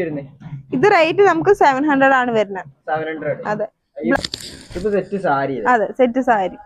ഇത് റേറ്റ് നമുക്ക് 700 ആണ് വരുന്നത്. 700. അതെ. ഇത് സെറ്റ് സാരി. അതെ, സെറ്റ് സാരി.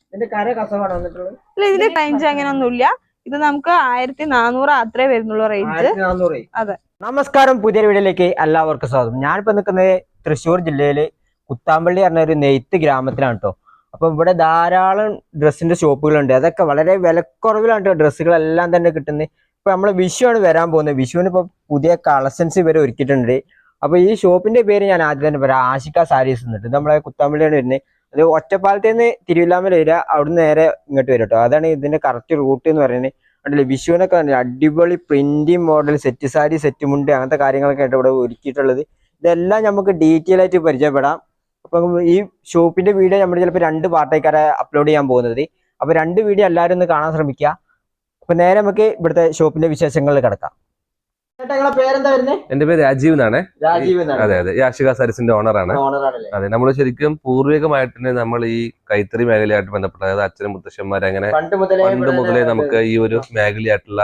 ഇതിന്റെ കര കസവാണ് വന്നിട്ടുള്ളത്. ഇല്ല, ഇതിന്റെ റേഞ്ച് അങ്ങനെ ഒന്നുമില്ല. ഇത് നമുക്ക് 1400 അത്രേ വരുന്നുള്ളൂ റേഞ്ച്. 1400. അതെ. നമസ്കാരം, പുതിയൊരു വീഡിയോയിലേക്ക് എല്ലാവർക്കും സ്വാഗതം. ഞാനിപ്പോ നിൽക്കുന്നത് തൃശ്ശൂർ ജില്ലയില് കുത്താമ്പള്ളി പറഞ്ഞ ഒരു നെയ്ത്ത് ഗ്രാമത്തിലാണ് കേട്ടോ. അപ്പൊ ഇവിടെ ധാരാളം ഡ്രസ്സിന്റെ ഷോപ്പുകളുണ്ട്. അതൊക്കെ വളരെ വിലക്കുറവിലാണ് കേട്ടോ ഡ്രസ്സുകളെല്ലാം തന്നെ കിട്ടുന്നത്. ഇപ്പൊ നമ്മള് വിഷു ആണ് വരാൻ പോകുന്നത്. വിഷുവിന് ഇപ്പൊ പുതിയ കളക്ഷൻസ് ഇവരെ ഒരുക്കിയിട്ടുണ്ട്. അപ്പൊ ഈ ഷോപ്പിന്റെ പേര് ഞാൻ ആദ്യം തന്നെ പറയാം, ആഷിക സാരീസ് എന്നിട്ട് നമ്മളെ കുത്താമ്പള്ളിയാണ് വരുന്നത്. അത് ഒറ്റപ്പാലത്ത് നിന്ന് തിരുവില്ലാമല വരിക, അവിടുന്ന് നേരെ ഇങ്ങോട്ട് വരും കേട്ടോ. അതാണ് ഇതിന്റെ കറക്റ്റ് റൂട്ട് എന്ന് പറയുന്നത്. അല്ലേ, വിഷുവിനൊക്കെ അടിപൊളി printing model set sari, set മുണ്ട്, അങ്ങനത്തെ കാര്യങ്ങളൊക്കെ ആയിട്ട് ഇവിടെ ഒരുക്കിയിട്ടുള്ളത്. ഇതെല്ലാം നമുക്ക് ഡീറ്റെയിൽ ആയിട്ട് പരിചയപ്പെടാം. അപ്പൊ ഈ ഷോപ്പിന്റെ വീഡിയോ നമ്മൾ ചിലപ്പോൾ 2 പാർട്ടായിക്കാരെ അപ്ലോഡ് ചെയ്യാൻ പോകുന്നത്. അപ്പൊ 2 വീഡിയോ എല്ലാവരും ഒന്ന് കാണാൻ ശ്രമിക്കുക. അപ്പൊ നേരെ നമുക്ക് ഇവിടുത്തെ ഷോപ്പിന്റെ വിശേഷങ്ങളിൽ കിടക്കാം. പേരെന്താ വരുന്നത്? എന്റെ പേര് രാജീവ് എന്നാണ്. അതെ അതെ, ഈ ആഷിക സാരീസിന്റെ ഓണറാണ്. അതെ, നമ്മൾ ശരിക്കും പൂർവികമായിട്ട് നമ്മൾ ഈ കൈത്തറി മേഖലയായിട്ട് ബന്ധപ്പെട്ട, അതായത് അച്ഛനും മുത്തശ്ശന്മാർ അങ്ങനെ പണ്ട് മുതലേ നമുക്ക് ഈ ഒരു മേഖലയായിട്ടുള്ള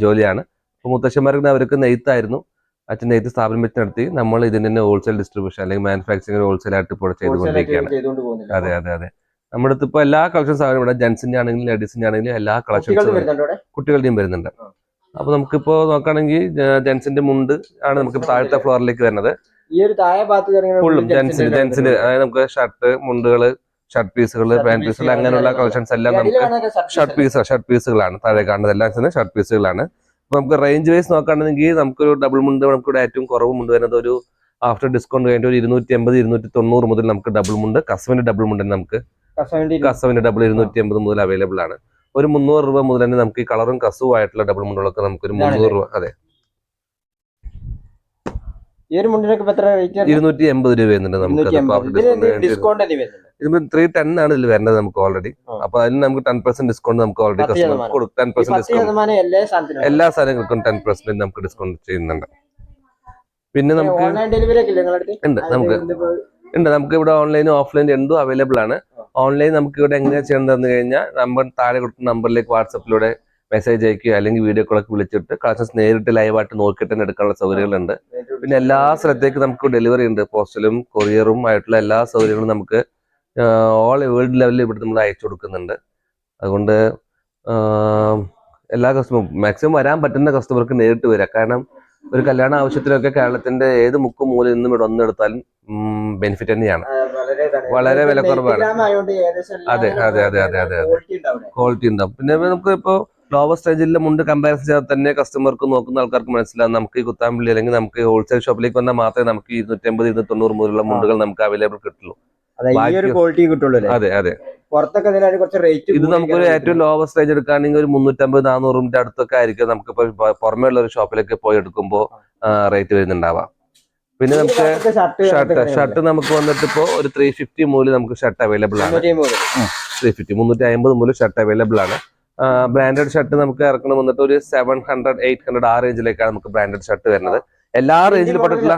ജോലിയാണ്. അപ്പൊ മുത്തശ്ശന്മാർക്ക് അവർക്ക് നെയ്ത്തായിരുന്നു. അച്ഛൻ നെയ്ത്ത് സ്ഥാപനം വെച്ച് നടത്തി. നമ്മൾ ഇതിന്റെ ഹോൾസെയിൽ ഡിസ്ട്രിബ്യൂഷൻ അല്ലെങ്കിൽ മാനുഫാക്ചറിംഗ് ഹോൾസെയിൽ ആയിട്ട് ഇപ്പോൾ ചെയ്തുകൊണ്ടിരിക്കുകയാണ്. അതെ അതെ അതെ, നമ്മുടെ അടുത്ത് ഇപ്പൊ എല്ലാ കളക്ഷൻസ് ആണ് ഇവിടെ. ജെന്റ്സിന്റെ ആണെങ്കിലും ലേഡീസിന്റെ ആണെങ്കിലും എല്ലാ കളക്ഷൻസും കുട്ടികളുടെയും വരുന്നുണ്ട്. അപ്പൊ നമുക്കിപ്പോ നോക്കുകയാണെങ്കിൽ ജെന്റ്സിന്റെ മുണ്ട് ആണ് നമുക്ക് താഴത്തെ ഫ്ലോറിലേക്ക് വരുന്നത്. ഈ ഒരു താഴെ ഭാഗത്ത് ഫുള്ളും ജെന്റ്സിന്റെ അതായത് നമുക്ക് ഷർട്ട്, മുണ്ടുകള്, ഷർട്ട് പീസുകള്, പാന്റ് പീസുകൾ, അങ്ങനെയുള്ള കളക്ഷൻസ് എല്ലാം നമുക്ക് ഷർട്ട് പീസുകളാണ്. താഴെ കാണുന്നത് എല്ലാം ഷർട്ട് പീസുകളാണ്. അപ്പൊ നമുക്ക് റേഞ്ച് വൈസ് നോക്കുകയാണെങ്കിൽ നമുക്കൊരു ഡബിൾ മുണ്ട് നമുക്കിവിടെ ഏറ്റവും കുറവ് മുണ്ട് വരുന്നത് ഒരു ആഫ്റ്റർ ഡിസ്കൗണ്ട് കഴിഞ്ഞിട്ട് ഒരു 280, 290 മുതൽ നമുക്ക് ഡബിൾ മുണ്ട്, കസവിന്റെ ഡബിൾ മുണ്ട് നമുക്ക് കസവിന്റെ ഡബിൾ 280 മുതൽ അവൈലബിൾ ആണ്. ഒരു 300 രൂപ മുതൽ തന്നെ നമുക്ക് ഈ കളറും കസവും ആയിട്ടുള്ള ഡബിൾ മുണ്ടുകളൊക്കെ നമുക്കൊരു 300 രൂപ. അതെ, 280 രൂപ വരുന്നുണ്ട് നമുക്ക്. ഇതിന് 310 ആണ് ഇതിൽ വരുന്നത് നമുക്ക് ഓൾറെഡി. അപ്പൊ അതിന് നമുക്ക് 10% ഡിസ്കൗണ്ട് നമുക്ക് ഓൾറെഡി കസ്റ്റമർ കൊടുക്കും. 10% ഡിസ്കൗണ്ട് എല്ലാ സാധനങ്ങൾക്കും 10% നമുക്ക് ഡിസ്കൗണ്ട് ചെയ്യുന്നുണ്ട്. പിന്നെ നമുക്ക് ഉണ്ട്, നമുക്ക് ഇവിടെ ഓൺലൈനും ഓഫ്ലൈനും രണ്ടും അവൈലബിൾ ആണ്. ഓൺലൈൻ നമുക്ക് ഇവിടെ എങ്ങനെയാ ചെയ്യേണ്ടതെന്ന് കഴിഞ്ഞാൽ നമ്പർ താഴെ കൊടുക്കുന്ന നമ്പറിലേക്ക് വാട്സപ്പിലൂടെ മെസ്സേജ് അയക്കുക, അല്ലെങ്കിൽ വീഡിയോ കോളൊക്കെ വിളിച്ചിട്ട് കളക്ഷൻസ് നേരിട്ട് ലൈവായിട്ട് നോക്കിയിട്ട് തന്നെ എടുക്കാനുള്ള സൗകര്യങ്ങളുണ്ട്. പിന്നെ എല്ലാ സ്ഥലത്തേക്കും നമുക്ക് ഡെലിവറി ഉണ്ട്. പോസ്റ്റലും കൊറിയറും ആയിട്ടുള്ള എല്ലാ സൗകര്യങ്ങളും നമുക്ക് ഓൾ വേൾഡ് ലെവലിൽ ഇവിടെ നമ്മൾ അയച്ചു കൊടുക്കുന്നുണ്ട്. അതുകൊണ്ട് എല്ലാ കസ്റ്റമറും മാക്സിമം വരാൻ പറ്റുന്ന കസ്റ്റമർക്ക് നേരിട്ട് വരാം. കാരണം ഒരു കല്യാണ ആവശ്യത്തിനൊക്കെ കേരളത്തിന്റെ ഏത് മുക്കും മൂലയിൽ നിന്നും ഇവിടെ ഒന്നെടുത്താലും ബെനിഫിറ്റ് തന്നെയാണ്. വളരെ വില കുറവാണ്. അതെ അതെ അതെ അതെ അതെ അതെ, ക്വാളിറ്റി ഉണ്ടാവും. പിന്നെ നമുക്ക് ഇപ്പോ ലോവർ സ്റ്റേജിലെ മുണ്ട് കമ്പാരിസൺ ചെയ്താൽ തന്നെ കസ്റ്റമർക്ക് നോക്കുന്ന ആൾക്കാർക്ക് മനസ്സിലാവും. നമുക്ക് ഈ കുത്താമ്പള്ളി അല്ലെങ്കിൽ നമുക്ക് ഹോൾസെയിൽ ഷോപ്പിലേക്ക് വന്നാൽ മാത്രമേ നമുക്ക് 280, 290 മുതലുള്ള മുണ്ടുകൾ നമുക്ക് അവൈലബിൾ കിട്ടുള്ളൂ. അതെ അതെ, ഇത് നമുക്ക് ഏറ്റവും ലോവർ സ്റ്റേജ് എടുക്കുകയാണെങ്കിൽ ഒരു 350, 400 അടുത്തൊക്കെ ആയിരിക്കും നമുക്കിപ്പോ പുറമേ ഉള്ള ഒരു ഷോപ്പിലേക്ക് പോയി എടുക്കുമ്പോൾ റേറ്റ് വരുന്നുണ്ടാവാം. പിന്നെ നമുക്ക് ഷർട്ട് നമുക്ക് വന്നിട്ട് ഇപ്പോ ഒരു 350 മുതൽ നമുക്ക് ഷർട്ട് അവൈലബിൾ ആണ്. 350, 350 മുതൽ ഷർട്ട് അവൈലബിൾ ആണ്. ബ്രാൻഡഡ് ഷർട്ട് നമുക്ക് ഇറക്കണം വന്നിട്ട് ഒരു 700, 800 ആ റേഞ്ചിലേക്കാണ് നമുക്ക് ബ്രാൻഡഡ് ഷർട്ട് വരുന്നത്. എല്ലാ റേഞ്ചിലും പെട്ടിട്ടുള്ള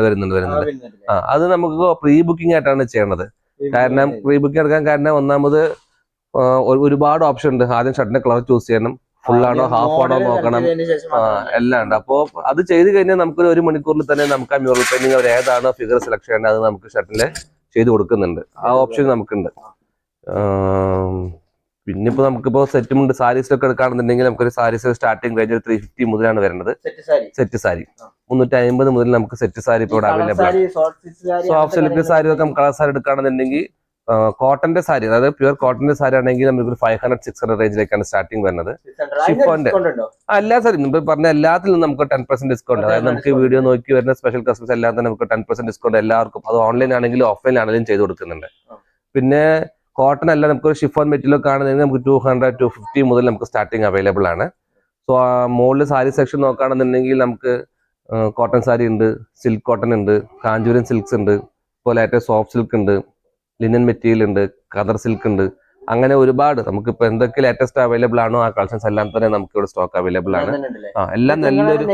വരുന്നുണ്ട്. അത് നമുക്ക് പ്രീ ബുക്കിംഗ് ആയിട്ടാണ് ചെയ്യണത്. കാരണം പ്രീ ബുക്കിംഗ് എടുക്കാൻ കാരണം ഒന്നാമത് ഒരുപാട് ഓപ്ഷൻ ഉണ്ട്. ആദ്യം ഷർട്ടിന്റെ കളർ ചൂസ് ചെയ്യണം, ഫുൾ ആണോ ഹാഫ് ആണോ നോക്കണം, എല്ലാം ഉണ്ട്. അപ്പോ അത് ചെയ്ത് കഴിഞ്ഞാൽ നമുക്ക് 1 മണിക്കൂറിൽ തന്നെ നമുക്ക് ആ മ്യൂറൽ പെയിന്റിംഗ് അവർ ഏതാണോ ഫിഗർ സെലക്ട് ചെയ്യേണ്ടത് അത് നമുക്ക് ഷർട്ടില് ചെയ്ത് കൊടുക്കുന്നുണ്ട്. ആ ഓപ്ഷൻ നമുക്കുണ്ട്. പിന്നെ ഇപ്പൊ നമുക്കിപ്പോ സെറ്റുമുണ്ട് സാരീസിലൊക്കെ എടുക്കുകയാണെന്നുണ്ടെങ്കിൽ നമുക്കൊരു സാരീസ് സ്റ്റാർട്ടിംഗ് റേഞ്ച് 350 മുതലാണ് വരുന്നത്. സെറ്റ് സാരി 350 മുതൽ നമുക്ക് സെറ്റ് സാരി ഇപ്പോൾ ഇവിടെ അവൈലബിൾ ആണ്. സോഫ്റ്റ് സിൽക്ക് സാരി ഒക്കെ കളർ സാരി എടുക്കുകയാണെന്നുണ്ടെങ്കിൽ കോട്ടന്റെ സാരി, അതായത് പ്യുവർ കോട്ടന്റെ സാരി ആണെങ്കിൽ നമുക്ക് 500, 600 റേഞ്ചിലേക്കാണ് സ്റ്റാർട്ടിംഗ് വരുന്നത്. ഷിഫോന്റെ എല്ലാ സാരി പറഞ്ഞ എല്ലാത്തിലും നമുക്ക് 10% ഡിസ്കൗണ്ട്. അതായത് നമുക്ക് വീഡിയോ നോക്കി വരുന്ന സ്പെഷ്യൽ കസ്റ്റമേഴ്സ് എല്ലാം തന്നെ നമുക്ക് 10% ഡിസ്കൗണ്ട് എല്ലാവർക്കും, അത് ഓൺലൈൻ ആണെങ്കിലും ഓഫ്ലൈൻ ആണെങ്കിലും ചെയ്ത് കൊടുക്കുന്നുണ്ട്. പിന്നെ കോട്ടൺ അല്ല, നമുക്ക് ഷിഫോൺ മെറ്റീരിയൽ ഒക്കെ ആണെന്നുണ്ടെങ്കിൽ നമുക്ക് 200, 250 മുതൽ നമുക്ക് സ്റ്റാർട്ടിങ് അവൈലബിൾ ആണ്. സോ മുകളിൽ സാരി സെക്ഷൻ നോക്കുകയാണെന്നുണ്ടെങ്കിൽ നമുക്ക് കോട്ടൺ സാരി ഉണ്ട്, സിൽക്ക് കോട്ടൺ ഉണ്ട്, കാഞ്ചൂരൻ സിൽക്സ് ഉണ്ട്, ഇപ്പോൾ ലേറ്റസ്റ്റ് സോഫ്റ്റ് സിൽക്ക് ഉണ്ട്, ലിനൻ മെറ്റീരിയൽ ഉണ്ട്, കദർ സിൽക്ക് ഉണ്ട്. അങ്ങനെ ഒരുപാട് നമുക്കിപ്പോ എന്തൊക്കെ ലേറ്റസ്റ്റ് അവൈലബിൾ ആണോ ആ കളക്ഷൻസ് എല്ലാം തന്നെ നമുക്ക് ഇവിടെ സ്റ്റോക്ക് അവൈലബിൾ ആണ്. എല്ലാം നല്ലൊരു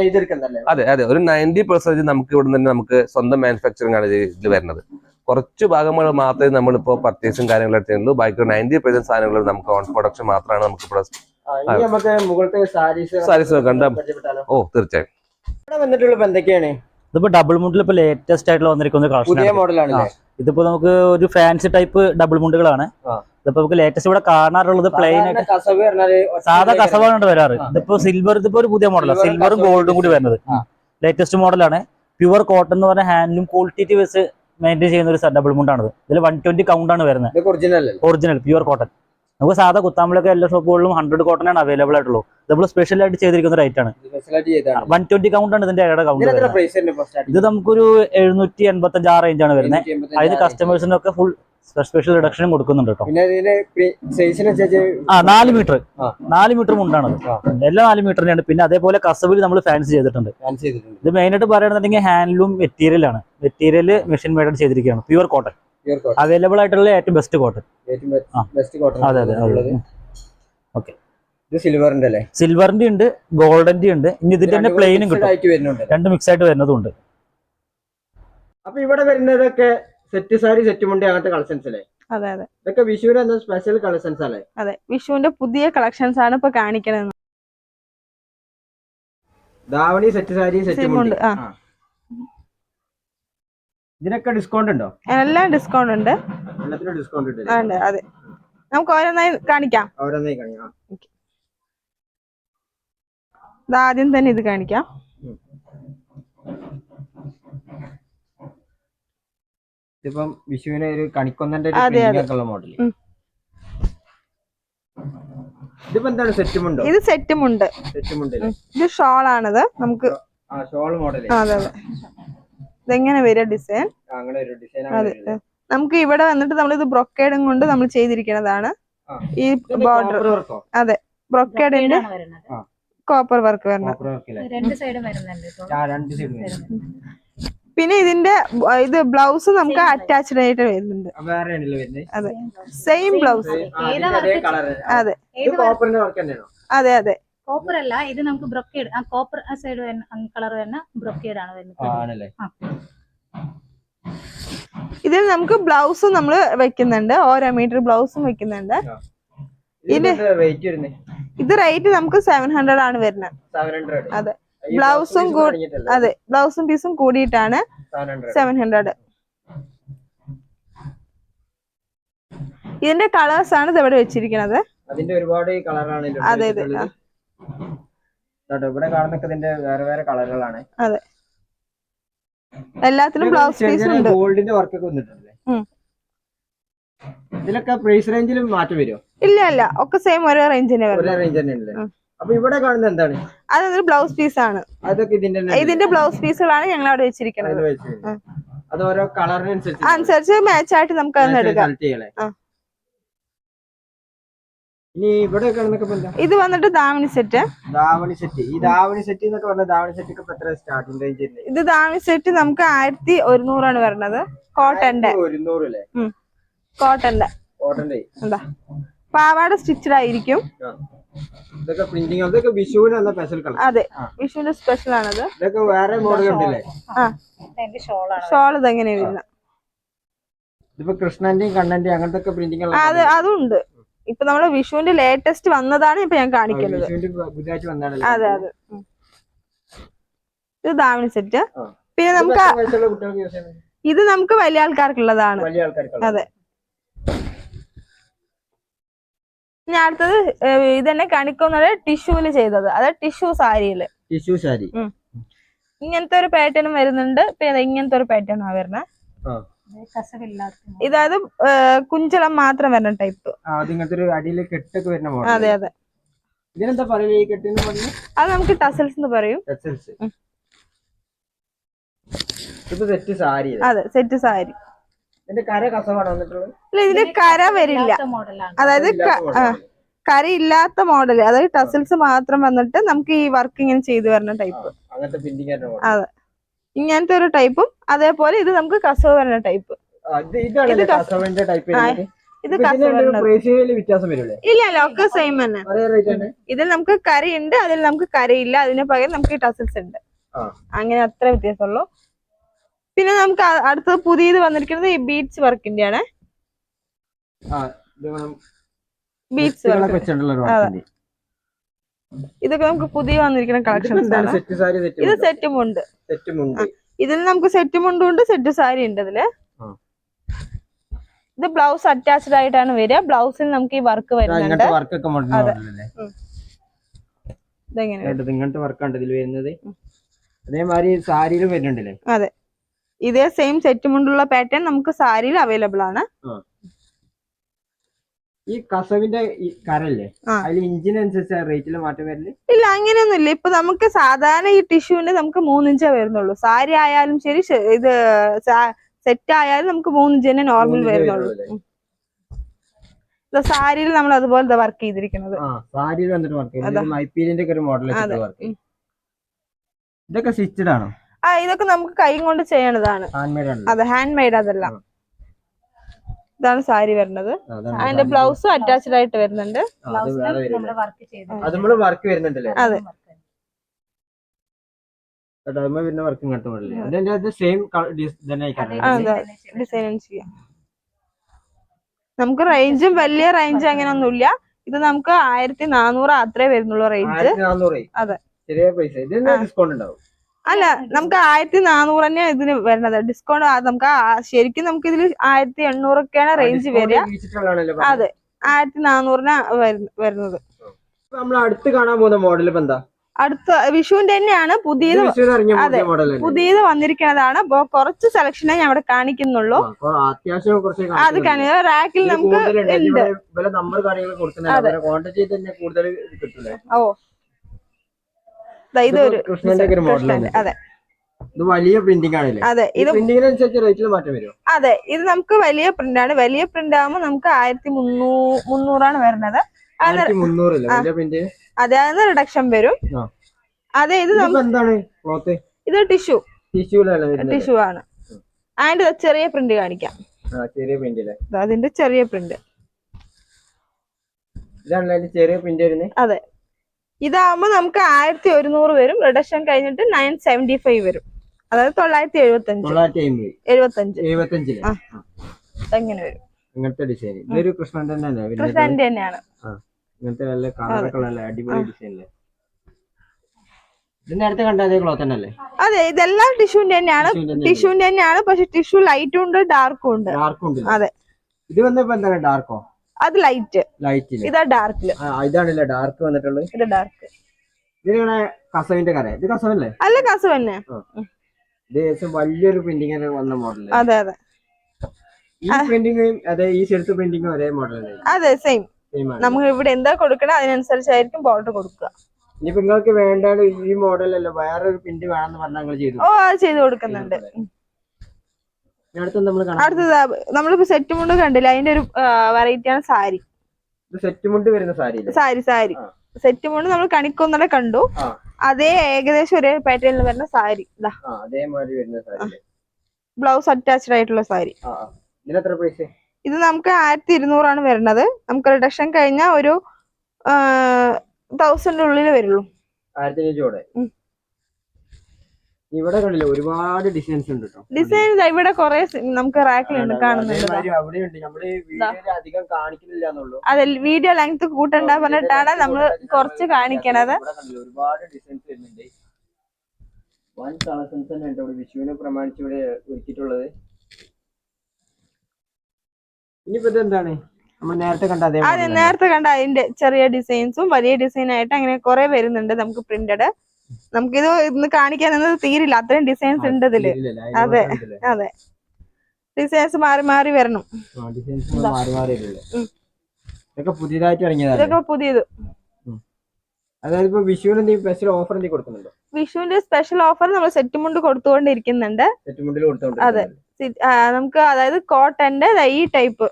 അതെ അതെ, ഒരു 90% നമുക്ക് ഇവിടെ തന്നെ നമുക്ക് സ്വന്തം മാനുഫാക്ചറിംഗ് ആണ് ഇതിൽ വരുന്നത്. കുറച്ച് ഭാഗങ്ങൾ മാത്രമേ നമ്മളിപ്പോ പർച്ചേസും കാര്യങ്ങളൊക്കെ ചെയ്യുള്ളൂ. ബാക്കി 90% സാധനങ്ങൾ നമുക്ക് ഓൺ പ്രൊഡക്ഷൻ മാത്രമാണ് നമുക്ക് ഇവിടെ. സാരീസ് കണ്ട ഓ തീർച്ചയായും വന്നിട്ടുള്ള എന്തൊക്കെയാണ്? ഇതിപ്പോ ഡബിൾ മുണ്ടിൽ ഇപ്പൊ ലേറ്റസ്റ്റ് ആയിട്ടുള്ള വന്നിരിക്കുന്ന പുതിയ കളക്ഷൻ മോഡലാണല്ലേ? ഇതിപ്പോ നമുക്ക് ഒരു ഫാൻസി ടൈപ്പ് ഡബിൾ മുണ്ടുകളാണ്. ഇതിപ്പോ നമുക്ക് ലേറ്റസ്റ്റ് ഇവിടെ കാണാറുള്ളത് പ്ലെയിൻ ആയിട്ട് സാധാ കസവാണ് വരാറ്. ഇതിപ്പോ സിൽവർ, ഇതിപ്പോ ഒരു പുതിയ മോഡലാണ്, സിൽവറും ഗോൾഡും കൂടി വരുന്നത്. ലേറ്റസ്റ്റ് മോഡലാണ്. പ്യുവർ കോട്ടൺ എന്ന് പറഞ്ഞ ഹാൻഡ്ലൂം ക്വാളിറ്റി വെച്ച് മെയിൻറ്റെയിൻ ചെയ്യുന്ന ഒരു ഡബിൾ മുണ്ടാണ്. ഇതിൽ 120 കൗണ്ട് ആണ് വരുന്നത്. Original pure cotton. നമുക്ക് സാധാ കുത്താമ്പലൊക്കെ എല്ലാ ഷോപ്പുകളിലും 100 കോട്ടൺ ആണ് അവൈലബിൾ ആയിട്ടുള്ളൂ. നമ്മൾ സ്പെഷ്യൽ ആയിട്ട് ചെയ്തിരിക്കുന്ന റേറ്റ് ആണ്. 120 കൗണ്ട് ആണ് ഇതിന്റെ ഏടെ കൗണ്ട്. ഇത് നമുക്കൊരു 785 ആ റേഞ്ച് ആണ് വരുന്നത്. അതിന് കസ്റ്റമേഴ്സിനൊക്കെ ഫുൾ സ്പെഷ്യൽ റിഡക്ഷനും കൊടുക്കുന്നുണ്ട് കേട്ടോ. 4 മീറ്റർ മുണ്ടാണത്. എല്ലാ 4 മീറ്ററിനാണ്. പിന്നെ അതേപോലെ കസവിൽ നമ്മൾ ഫാൻസി ചെയ്തിട്ടുണ്ട്. ഇത് മെയിൻ ആയിട്ട് പറയുകയാണെന്നുണ്ടെങ്കിൽ ഹാൻഡ്ലൂം മെറ്റീരിയൽ ആണ്. മെറ്റീരിയൽ മെഷീൻ മെയ്ഡ് ചെയ്തിരിക്കുകയാണ്. പ്യുവർ കോട്ടൺ അവൈലബിൾ ആയിട്ടുള്ള ഏറ്റവും ബെസ്റ്റ് കോട്ടൺ. അതെ അതെ അതെ. ഓക്കെ. സിൽവറിന്റെ അല്ലേ? സിൽവറിന്റെ ഉണ്ട്, ഗോൾഡന്റെ ഉണ്ട്. ഇനി ഇതിന്റെ തന്നെ പ്ലെയിനും കിട്ടും. രണ്ട് മിക്സ് ആയിട്ട് വരുന്നതും ഉണ്ട്. അപ്പൊ ഇവിടെ വരുന്നതൊക്കെ സെറ്റ് സാരി, സെറ്റ് മുണ്ടി അങ്ങനത്തെ കളക്ഷൻസ് അല്ലേ? അതെ അതെ. ഇതൊക്കെ വിഷുവിന്റെ സ്പെഷ്യൽ കളക്ഷൻസ് അല്ലേ? അതെ, വിഷുവിന്റെ പുതിയ കളക്ഷൻസ് ആണ് ഇപ്പൊ കാണിക്കുന്നത്. ദാവണി സെറ്റ് സാരി, സെറ്റ് മുണ്ടി. ഇതിനൊക്കെ ഡിസ്കൗണ്ട് ഉണ്ടോ? എല്ലാം ഡിസ്കൗണ്ട് ഉണ്ട്. എല്ലാത്തിനും ഡിസ്കൗണ്ട് ഉണ്ട്. അതെ. നമുക്ക് ഓരോന്നായി കാണിക്കാം. ആദ്യം തന്നെ ഇത് കാണിക്കാം. ഇതിപ്പം വിഷുവിന് ഒരു കണിക്കൊന്നന്റെ മോഡൽ. ഇതിപ്പോ എന്താണ്? സെറ്റുമുണ്ടോ? ഇത് സെറ്റുമുണ്ട്. ഇത് ഷോൾ ആണത്. നമുക്ക് ഷോൾ മോഡൽ. അതെ അതെ. ഇതെങ്ങനെ വരിക ഡിസൈൻ? അതെ. നമുക്ക് ഇവിടെ വന്നിട്ട് നമ്മളിത് ബ്രൊക്കേഡും കൊണ്ട് നമ്മൾ ചെയ്തിരിക്കുന്നതാണ്. ഈ ബോർഡർ അതെ ബ്രൊക്കേഡിന്റെ കോപ്പർ വർക്ക് വരുന്നത്. പിന്നെ ഇതിന്റെ ഇത് ബ്ലൗസ് നമുക്ക് അറ്റാച്ച്ഡ് ആയിട്ട് വരുന്നുണ്ട്. അതെ, സെയിം ബ്ലൗസ്. അതെ അതെ അതെ. കോപ്പർ അല്ല, ഇത് നമുക്ക് ബ്രൊക്കേഡ്. ആ കോപ്പർ ആ സൈഡ് കളർ വരുന്ന ബ്രൊക്കേഡ് ആണ് വരുന്നത്. ഇതിൽ നമുക്ക് ബ്ലൗസും നമ്മൾ വെക്കുന്നുണ്ട്. ഓരോ മീറ്റർ ബ്ലൗസും വെക്കുന്നുണ്ട്. ഇത് റേറ്റ് നമുക്ക് 700 ആണ് വരുന്നത്. അതെ, ബ്ലൗസും അതെ ബ്ലൗസും പീസും കൂടിയിട്ടാണ് 700. ഇതിന്റെ കളേഴ്സ് ആണ് ഇവിടെ വെച്ചിരിക്കുന്നത്. അതിന്റെ ഒരുപാട് കളറാണ്. അതെ അതെ. ഇവിടെ കാണുന്നതിന്റെ വേറെ വേറെ കളറുകളാണ്. അതെ, എല്ലാത്തിനും ബ്ലൗസ് പീസ് ഉണ്ട്. ഗോൾഡിന്റെ വർക്ക് ഒക്കെ വന്നിട്ടുണ്ട്. ഇതിലൊക്കെ പ്രൈസ് റേഞ്ചിലും മാറ്റം വരുമോ? ഇല്ല ഇല്ല, ഒക്കെ സെയിം ഒരേ റേഞ്ച് തന്നെ വരുന്നത്. അപ്പൊ ഇവിടെ കാണുന്നത് എന്താണ്? അതൊരു ബ്ലൗസ് പീസ് ആണ്. അതൊക്കെ ഇതിന്റെ ബ്ലൗസ് പീസുകളാണ് ഞങ്ങൾ അവിടെ വെച്ചിരിക്കുന്നത്. അത് ഓരോ കളറിനനുസരിച്ച് മാച്ച് ആയിട്ട് നമുക്ക് അതൊന്ന് എടുക്കാം. ഇനി ഇവിടെ ഇത് വന്നിട്ട് ദാവണി സെറ്റ്. ഈ ദാവണി സെറ്റ് എന്നൊക്കെ പറഞ്ഞ ദാവണി സെറ്റ് ഒക്കെ എത്ര സ്റ്റാർട്ടിംഗ് റേഞ്ച്? ഇത് ദാവണി സെറ്റ് നമുക്ക് 1100 ആണ് വരുന്നത്. കോട്ടന്റെ. കോട്ടന്റെ എന്താ പാവാട സ്റ്റിച്ചഡ് ആയിരിക്കും. ഇതൊക്കെ പ്രിന്റിംഗ്. അതൊക്കെ വിഷുവിന് വന്ന സ്പെഷ്യൽ കളർ. അതെ, വിഷുവിന്റെ സ്പെഷ്യൽ ആണത്. ഇതൊക്കെ വേറെ മോഡൽ ഉണ്ടല്ലേ? ഷോൾ ഇതെങ്ങനെയാ വരുന്നത്? ഇതിപ്പോ കൃഷ്ണന്റെയും കണ്ണന്റെയും അങ്ങനത്തെ പ്രിന്റിംഗ് അതുണ്ട്. ഇപ്പൊ നമ്മള് വിഷുവിന്റെ ലേറ്റസ്റ്റ് വന്നതാണ് ഇപ്പൊ ഞാൻ കാണിക്കുന്നത്. അതെ അതെ. ഇത് ദാവണി സെറ്റ്. പിന്നെ നമുക്ക് ഇത് നമുക്ക് വലിയ ആൾക്കാർക്കുള്ളതാണ്. അതെ. ഇനി അടുത്തത് ഇത് തന്നെ കാണിക്കുന്നത് ടിഷ്യൂല് ചെയ്തത്. അതായത് ടിഷ്യൂ സാരിയില്. ടിഷ്യൂ സാരി ഇങ്ങനത്തെ ഒരു പാറ്റേണും വരുന്നുണ്ട്. പിന്നെ ഇങ്ങനത്തെ ഒരു പാറ്റേണാ വരുന്നത്. ഇതായത് കുഞ്ചളം മാത്രം വരുന്ന ടൈപ്പ്. അതെ അതെ. അത് നമുക്ക് ടസൽസ് എന്ന് പറയും. അതെ, സെറ്റ് സാരി. ഇതിന്റെ കര വരില്ല. അതായത് കര ഇല്ലാത്ത മോഡല്. അതായത് ടസൽസ് മാത്രം വന്നിട്ട് നമുക്ക് ഈ വർക്ക് ഇങ്ങനെ ചെയ്തു വരുന്ന ടൈപ്പ്. അതെ, ഇങ്ങനത്തെ ഒരു ടൈപ്പും അതേപോലെ ഇത് നമുക്ക് കസവ് വരുന്ന ടൈപ്പ്. ഇല്ല ഇല്ല, ഒക്കെ സെയിം തന്നെ. ഇതിൽ നമുക്ക് കരയുണ്ട്, അതിൽ നമുക്ക് കരയില്ല. അതിന് പകരം നമുക്ക് ടസൽസ് ഉണ്ട്. അങ്ങനെ അത്ര വ്യത്യാസമുള്ളൂ. പിന്നെ നമുക്ക് അടുത്തത് പുതിയത് വന്നിരിക്കുന്നത് ഈ ബീഡ്സ് വർക്കിന്റെ ആണ്. Beads work. ഇതൊക്കെ നമുക്ക് പുതിയ വന്നിരിക്കുന്ന കളക്ഷൻസ് ആണ്. ഇത് സെറ്റ് മുണ്ട്. ഇതിൽ നമുക്ക് സെറ്റ് മുണ്ടും ഉണ്ട്, സെറ്റ് സാരി ഉണ്ട് ഇതില്. ഇത് ബ്ലൗസ് അറ്റാച്ച്ഡ് ആയിട്ടാണ് വരിക. ബ്ലൗസിൽ നമുക്ക് ഈ വർക്ക് വരുന്നുണ്ട്. ഇങ്ങനത്തെ വർക്കാണ് ഇതിൽ വരുന്നത്. അതേമാതിരി സാരിയിലും വരുന്നുണ്ടല്ലേ? അതെ, ഇതേ സെയിം സെറ്റ് മുണ്ടുള്ള പാറ്റേൺ നമുക്ക് സാരിയിൽ അവൈലബിൾ ആണ്. ഈ കസവിന്റെ കരല്ലേ, അതിൽ ഇഞ്ചിനനുസരിച്ച് റേറ്റിൽ മാറ്റം വരില്ല? ഇല്ല, അങ്ങനെയൊന്നും ഇല്ല. ഇപ്പൊ നമുക്ക് സാധാരണ ഈ ടിഷ്യൂവിന് നമുക്ക് 3 ഇഞ്ചേ വരുന്നുള്ളൂ. സാരി ആയാലും ശരി, ഇത് സെറ്റ് ആയാലും നമുക്ക് 3 ഇഞ്ച് തന്നെ നോർമൽ വരുന്നുള്ളൂ. സാരിയിൽ നമ്മൾ അതുപോലെ വർക്ക് ചെയ്തിരിക്കുന്നത്. സാരിയിൽ വന്നിട്ട് വർക്ക് മൈപ്പീലിന്റെ ഒരു മോഡൽ. ഇതൊക്കെ സ്റ്റിച്ചഡ് ആണോ? ഇതൊക്കെ നമുക്ക് കൈ കൊണ്ട് ചെയ്യണതാണ്. അതെ, ഹാൻഡ് മെയ്ഡ്. അതെല്ലാം ഇതാണ് സാരി വരുന്നത്. അതിന്റെ ബ്ലൗസും അറ്റാച്ച്ഡ് ആയിട്ട് വരുന്നുണ്ട്. വർക്ക് വരുന്നുണ്ടല്ലേ? അതെ, ഡിസൈൻ ചെയ്യാം. നമുക്ക് റേഞ്ചും വലിയ റേഞ്ച് അങ്ങനെയൊന്നുമില്ല. ഇത് നമുക്ക് 1400 അത്രേ വരുന്നുള്ളൂ റേഞ്ച്. അതെ, അല്ല, നമുക്ക് 1400 തന്നെ ഇതിന് വരുന്നത്. ഡിസ്കൗണ്ട് നമുക്ക് ശരിക്കും നമുക്ക് ഇതിൽ 1800 ഒക്കെയാണ് റേഞ്ച് വരിക. അതെ, 1400 വരുന്നത്. നമ്മൾ അടുത്ത് കാണാൻ പോകുന്ന മോഡൽ എന്താ? അടുത്ത വിഷുവിന്റെ തന്നെയാണ് പുതിയത്. അതെ, പുതിയത് വന്നിരിക്കുന്നതാണ്. കുറച്ച് സെലക്ഷനെ ഞാൻ ഇവിടെ കാണിക്കുന്നുള്ളൂ. അത് റാക്കിൽ നമുക്ക് ഇതൊരു അതെ, ഇത് വലിയ പ്രിന്റിംഗ് ആണല്ലേ? അതെ, ഇത് റേറ്റിൽ മാറ്റം വരും. അതെ, ഇത് നമുക്ക് വലിയ പ്രിന്റ് ആണ്. വലിയ പ്രിന്റ് ആകുമ്പോൾ നമുക്ക് 1300 വരുന്നത്. അതെ, അതിന് റിഡക്ഷൻ വരും. അതെ, ഇത് എന്താണ് ക്ലോത്ത്? ഇത് ടിഷ്യൂ ആണ്. അതിന്റെ ചെറിയ പ്രിന്റ് കാണിക്കാം. അതിന്റെ ചെറിയ പ്രിന്റ്. അതെ, ഇതാവുമ്പോ നമുക്ക് 1100 വരും. റിഡക്ഷൻ കഴിഞ്ഞിട്ട് 975 വരും. അതായത് 975 എങ്ങനെ വരും? ഇങ്ങനത്തെ ഡിസൈൻ ഇതൊരു കൃഷ്ണന്റെ തന്നെയാണ്. ഇങ്ങനത്തെ നല്ല കളർ അടിപൊളി ഡിസൈൻ. നേരത്തെ കണ്ട അതേ ക്ലോത്ത് തന്നെ അല്ലേ? അതെ, ഇതെല്ലാം ടിഷ്യൂന്റെ തന്നെയാണ്. പക്ഷെ ടിഷ്യൂ ലൈറ്റും ഉണ്ട്, ഡാർക്കും ഉണ്ട്. അതെ, ഇത് വന്നപ്പോ എന്താണ് ഡാർക്കോ? അത് ലൈറ്റ്. ഇതാ ഡാർക്കില്. ഇതാണല്ലേ ഡാർക്ക് വന്നിട്ടുള്ളത്? ഇത് ഡാർക്ക്. ഇതിങ്ങനെ കസവിന്റെ കര. ഇത് കസവല്ലേ? അല്ല, കസവ് തന്നെ. ഇത് വലിയൊരു പ്രിന്റിംഗ് വന്ന മോഡൽ. അതെ, അതെ, ഈ പ്രിന്റിംഗും അതെ, ഈ ഷെൽത്ത് പ്രിന്റിംഗും ഒരേ മോഡൽ. അതെ, സെയിം. നമുക്ക് ഇവിടെ എന്താ കൊടുക്കണേ അതിനനുസരിച്ചായിരിക്കും ബോർഡർ കൊടുക്കുക. ഇനിയിപ്പോ നിങ്ങൾക്ക് വേണ്ടാണ്ട് ഈ മോഡലല്ല വേറൊരു പ്രിന്റ് വേണമെന്ന് പറഞ്ഞാൽ ചെയ്തു? അത് ചെയ്ത് കൊടുക്കുന്നുണ്ട്. അടുത്തത് നമ്മളിപ്പോ സെറ്റ് മുണ്ട് കണ്ടില്ല, അതിന്റെ ഒരു വെറൈറ്റിയാണ് സാരി. സെറ്റ് മുണ്ട് വരുന്ന സാരി സെറ്റ് മുണ്ട് നമ്മൾ കണിക്കൊന്നടെ കണ്ടു. അതേ ഏകദേശം ഒരേ പാറ്റേണിൽ വരുന്ന സാരി. ബ്ലൗസ് അറ്റാച്ച്ഡ് ആയിട്ടുള്ള സാരി. ഇത് നമുക്ക് 1200 വരുന്നത്. നമുക്ക് റിഡക്ഷൻ കഴിഞ്ഞാൽ ഒരു 1000 ഉള്ളിൽ വരുള്ളൂ. ഇവിടെ കണ്ടില്ല ഒരുപാട് ഡിസൈൻസ് ഉണ്ട്. ഡിസൈൻസ് ഇവിടെ കുറെ നമുക്ക് റാക്കിലുണ്ട് കാണുന്നുണ്ട്. അതെ, വീഡിയോ ലെങ്ത് കൂട്ടണ്ട പറഞ്ഞിട്ടാണ് നമ്മള് കുറച്ച് കാണിക്കണത്. ഒരുപാട് ഡിസൈൻസ് വരുന്നുണ്ട്. വൺ കളക്ഷൻസ് തന്നെ ഉണ്ട് ഇവിടെ വിഷുവിനെ പ്രമാണിച്ച് ഇവിടെ ഒരുക്കിയിട്ടുള്ളത്. ഇനിയിപ്പോ ഇത് എന്താണ് നമ്മൾ നേരത്തെ കണ്ട? അതെ, നേരത്തെ കണ്ട അതിന്റെ ചെറിയ ഡിസൈൻസും വലിയ ഡിസൈനായിട്ട് അങ്ങനെ കുറെ വരുന്നുണ്ട് നമുക്ക് പ്രിന്റഡ്. നമുക്കിത് ഇന്ന് കാണിക്കാൻ തീരില്ല, അത്രയും ഡിസൈൻസ് ഉണ്ട് ഇതില്. അതെ, അതെ, ഡിസൈൻസ് മാറി മാറി വരണം. ഇതൊക്കെ പുതിയതായിട്ട് ഇറങ്ങിയതാണ്. ഇതൊക്കെ പുതിയത്. അതായത് ഇപ്പൊ വിഷുവിന് സ്പെഷ്യൽ ഓഫർ എന്തെങ്കിലും കൊടുക്കുന്നുണ്ടോ? വിഷുവിന്റെ സ്പെഷ്യൽ ഓഫർ നമ്മൾ സെറ്റ് മുണ്ട് കൊടുത്തുകൊണ്ടിരിക്കുന്നുണ്ട്. അതെ, നമുക്ക് അതായത് കോട്ടന്റെ ഈ ടൈപ്പ്.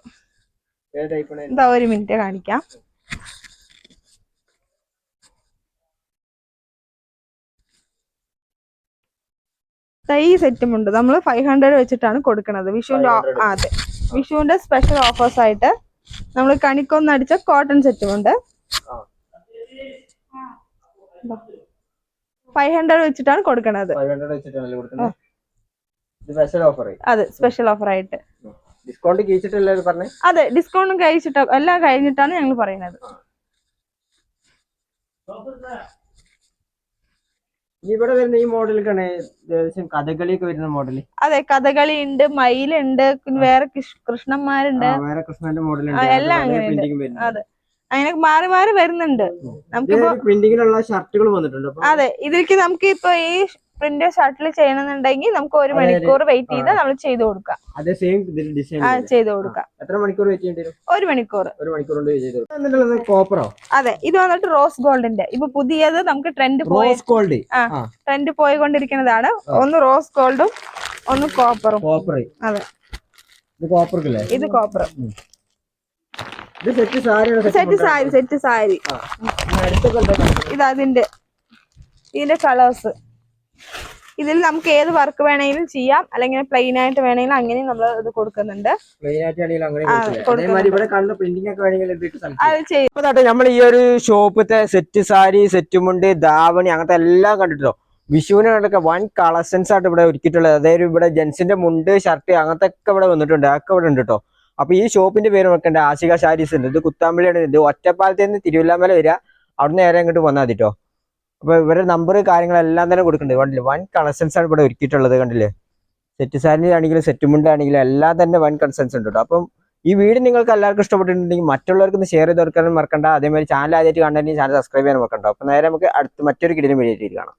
ഒരു മിനിറ്റ് കാണിക്കാം. ഈ സെറ്റും ഉണ്ട്. നമ്മൾ 500 വെച്ചിട്ടാണ് കൊടുക്കുന്നത് വിഷുവിന്റെ. അതെ, വിഷുവിന്റെ സ്പെഷ്യൽ ഓഫേഴ്സ് ആയിട്ട് നമ്മൾ കണിക്കൊന്നടിച്ച കോട്ടൺ സെറ്റും ഉണ്ട്. 500 വെച്ചിട്ടാണ് കൊടുക്കുന്നത്. അതെ, സ്പെഷ്യൽ ഓഫർ ആയിട്ട്. അതെ, ഡിസ്കൗണ്ടും കഴിച്ചിട്ട് എല്ലാം കഴിഞ്ഞിട്ടാണ് ഞങ്ങൾ പറയുന്നത്. ഇവിടെ വരുന്ന ഈ മോഡലൊക്കെയാണ് ഏകദേശം കഥകളിയൊക്കെ വരുന്ന മോഡല്. അതെ, കഥകളി ഉണ്ട്, മയിലുണ്ട്, പിന്നെ വേറെ കൃഷ്ണന്മാരുണ്ട്, വേറെ കൃഷ്ണന്റെ മോഡൽ എല്ലാം അങ്ങനെയുണ്ട്. അതെ, അങ്ങനെ മാറി മാറി വരുന്നുണ്ട്. നമുക്കിപ്പോ പ്രിന്റിങ്ങിലുള്ള ഷർട്ടുകൾ വന്നിട്ടുണ്ട്. അതെ, ഇതിലേക്ക് നമുക്ക് ഇപ്പൊ ഈ പ്രിന്റ് ഷർട്ടിൽ ചെയ്യണമെന്നുണ്ടെങ്കിൽ നമുക്ക് 1 മണിക്കൂർ വെയിറ്റ് ചെയ്ത് നമ്മൾ ചെയ്ത് കൊടുക്കാം. അതേ സെയിം ഡിസൈൻ ചെയ്ത് കൊടുക്കാം. എത്ര മണിക്കൂർ വെയിറ്റ് ചെയ്യേണ്ടി വരും? 1 മണിക്കൂർ. 1 മണിക്കൂർ കൊണ്ട് ചെയ്ത് കൊടുക്കാം. കോപ്പറോ? അതെ, ഇത് വന്നിട്ട് റോസ് ഗോൾഡിന്റെ ഇപ്പൊ പുതിയത് നമുക്ക് ട്രെൻഡ് പോയിക്കൊണ്ടിരിക്കുന്നതാണ്. ഒന്ന് റോസ് ഗോൾഡും ഒന്ന് കോപ്പറും. അതെ, ഇത് കോപ്പർ. സെറ്റ് സാരി. ഇതിന്റെ കളേഴ്സ്. ഇതിൽ നമുക്ക് ഏത് വർക്ക് വേണമെങ്കിലും ചെയ്യാം, അല്ലെങ്കിൽ പ്ലെയിൻ ആയിട്ട് വേണമെങ്കിലും അങ്ങനെയും നമ്മൾ ഇത് കൊടുക്കുന്നുണ്ട്. നമ്മൾ ഈ ഒരു ഷോപ്പത്തെ സെറ്റ് സാരി, സെറ്റ് മുണ്ട്, ദാവണി അങ്ങനത്തെ എല്ലാം കണ്ടിട്ടോ. വിഷുവിനൊക്കെ വൺ കളക്ഷൻസ് ആയിട്ട് ഇവിടെ ഒരുക്കിയിട്ടുള്ളത്. അതായത് ഇവിടെ ജെൻസിന്റെ മുണ്ട്, ഷർട്ട് അങ്ങനത്തെ ഒക്കെ ഇവിടെ വന്നിട്ടുണ്ട്. അതൊക്കെ ഇവിടെ ഉണ്ട് കേട്ടോ. അപ്പൊ ഈ ഷോപ്പിന്റെ പേര് നോക്കണ്ട, ആശിക സാരീസ് ഉണ്ട്. ഇത് കുത്താമ്പള്ളിയാണ്. ഇത് ഒറ്റപ്പാലത്ത് നിന്ന് തിരുവല്ലാമല വരിക, അവിടുന്ന് നേരെ ഇങ്ങോട്ട് വന്നാൽ മതി കേട്ടോ. അപ്പൊ ഇവരുടെ നമ്പർ കാര്യങ്ങളെല്ലാം തന്നെ കൊടുക്കുന്നുണ്ട്. കണ്ടില്ലേ, വൺ കളക്ഷൻസ് ആണ് ഇവിടെ ഒരുക്കിയിട്ടുള്ളത്. കണ്ടില്ലേ, സെറ്റ് സാരി ആണെങ്കിലും സെറ്റ് മുണ്ട് ആണെങ്കിലും എല്ലാം തന്നെ വൺ കളക്ഷൻസ് ഉണ്ട് കേട്ടോ. അപ്പം ഈ വീഡിയോ നിങ്ങൾക്ക് എല്ലാവർക്കും ഇഷ്ടപ്പെട്ടിട്ടുണ്ടെങ്കിൽ മറ്റുള്ളവർക്ക് ഷെയർ ചെയ്ത് കൊടുക്കാനും മറക്കണ്ട. അതേമാതിരി ചാനൽ ആദ്യമായിട്ട് കണ്ടിട്ടുണ്ടെങ്കിൽ ചാനൽ സബ്സ്ക്രൈബ് ചെയ്യാൻ മറക്കണ്ട. അപ്പൊ നേരെ നമുക്ക് അടുത്ത് മറ്റൊരു കിടിലൻ വീഡിയോ ആയിട്ട് കാണാം.